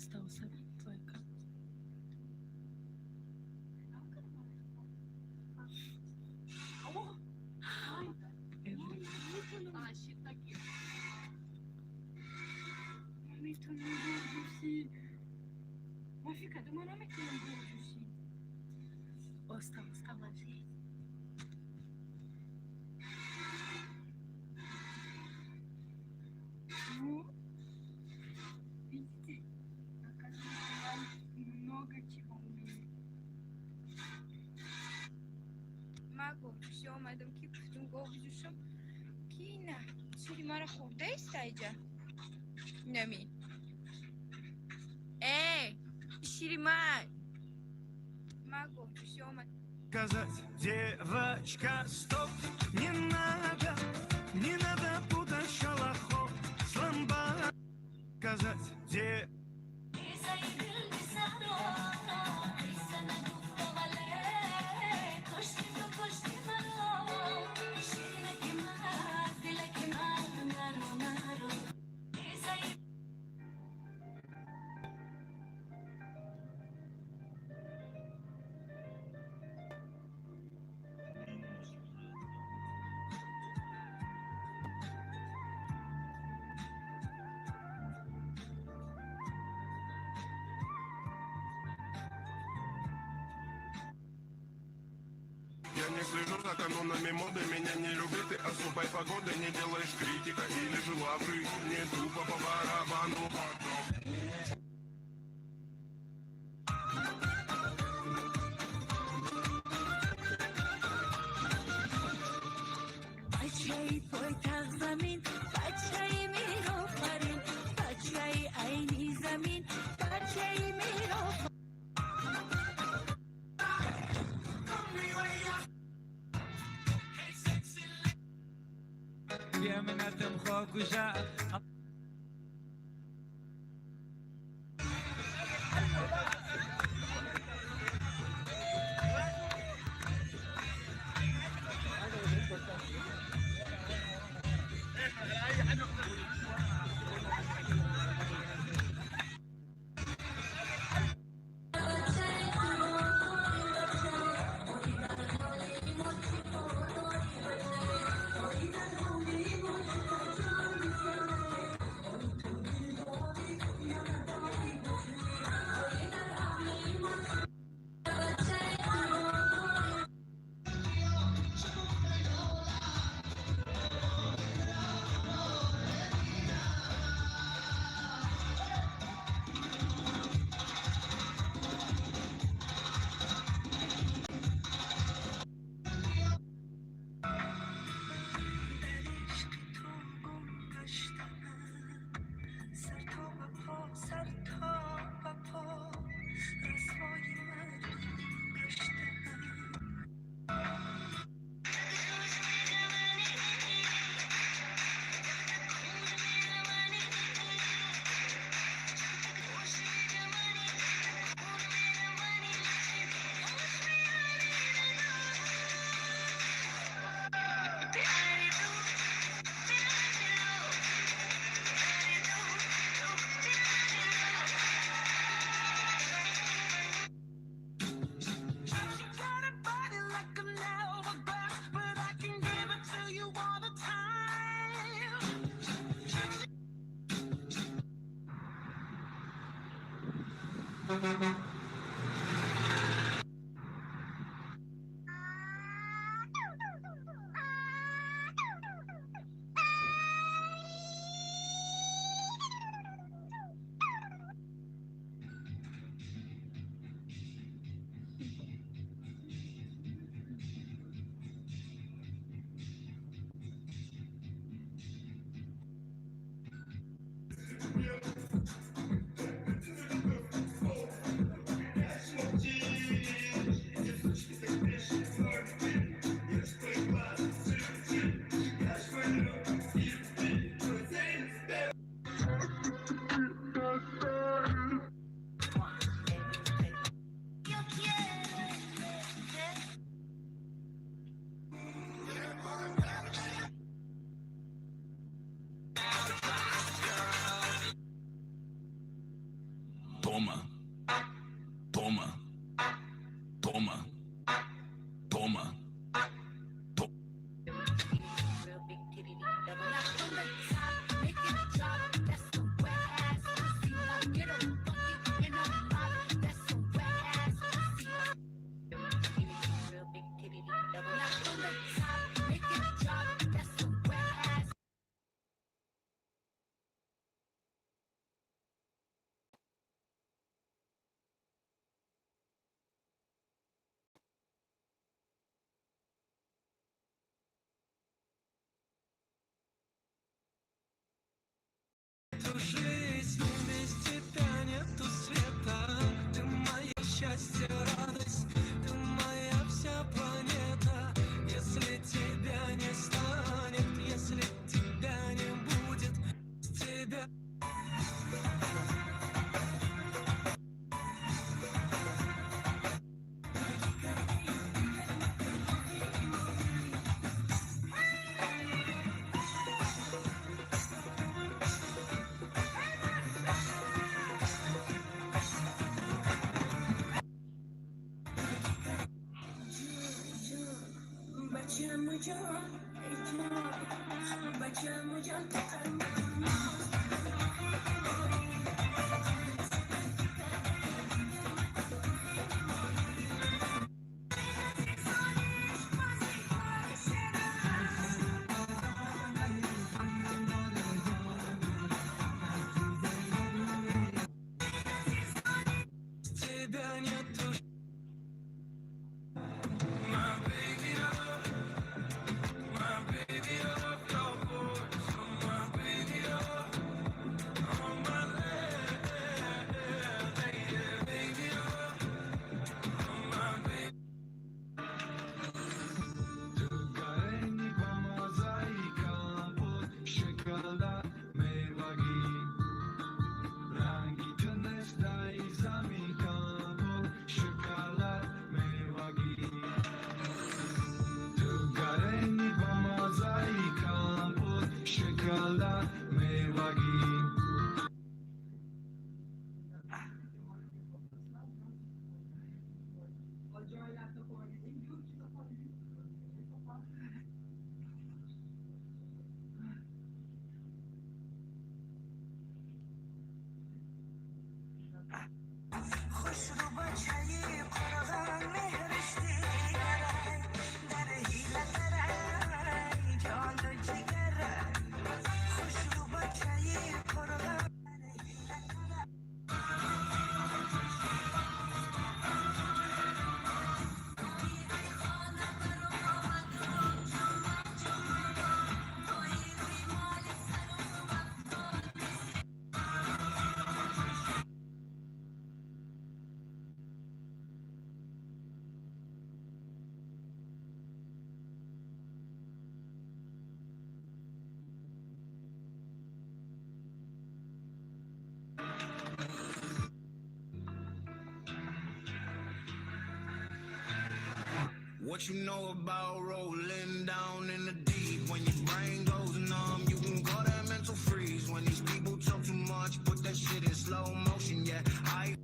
остался только. Fica demorando aqui no vídeo, sim. Осталось. Ну, видите, оказывается, много чего умеет. Mago, şey olmadım ki bütün govcuşum ki ne? Şimdi mara khurda istayca. Nemi. Şiriman. Mago, şey olmadı. Сказать, девочка, стоп, не надо путать шалахов с ламба. Сказать, Я не слежу за канонами моды, меня не любит и особой погоды. Не делаешь критика или же лавры, не тупо по барабану. بچه‌ای پایتخت زمین بچه‌ای میرافرین بچه‌ای عینی زمین بچه‌ای میرافرین يا من تمخوك وجاء Toma, toma, toma, toma. Real big titty, double up from the top, make it drop. That's some wet ass pussy. Get a bucket and a mop. That's some wet ass pussy. Real big titty, double up from the top, make it drop. That's some wet ass. Эту жизнь без тебя нету света. Ты мое счастье, радость, ты моя вся планета. Если тебя не станет, если тебя не будет, с тебя. Тебя нету. My baby love, my baby love your voice, oh my baby love, oh my lady, baby love, oh my baby. Gareni po mozaikach pod szokada merwagi, rangi tne stai zamika pod szokada merwagi. Gareni po mozaikach pod szokada merwagi. What you know about rolling down in the deep? When your brain goes numb, you can call that mental freeze. When these people talk too much, put that shit in slow motion. Yeah, I.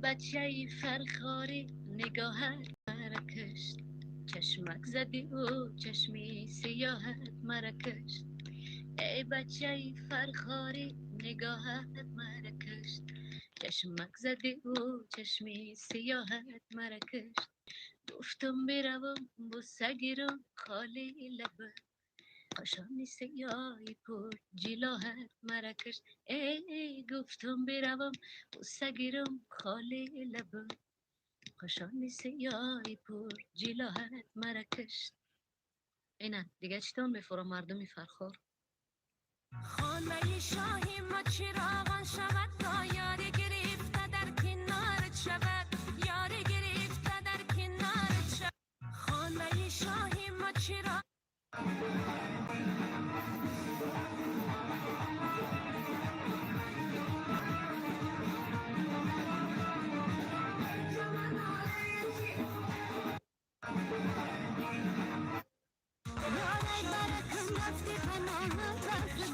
بچه‌ی فرخاری نگاهت مرا کشت، چشمک زدی و چشمی سیاهت مرا کشت. ای بچه فرخاری نگاهت مرا کشت، چشمک زدی و چشمی سیاهت مرا کشت. گفتم بروم بوسه گیرم خالی لبت، کاشانی سیاهی پر جلاهت مرا کشت. ای گفتم بروم بوسه گیرم خالی لبت، کاشانی سیاهی پر جلاهت مرا کشت. اینه دیگه چطور میفورم مردمی فرخار. خانه شاهی ما چراغان شود تا یاری گرفته در کنارت شود، یاری گرفته در کنارت شود. خانه شاهی ما چراغ یاری برکم رفتی پناه رفته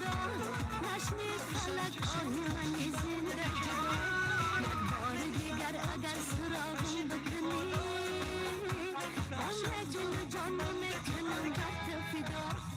نشنید فلک آهی زندگی. بار دیگر اگر سراغم بکنی، من جلو جانم کنم رفت فدا.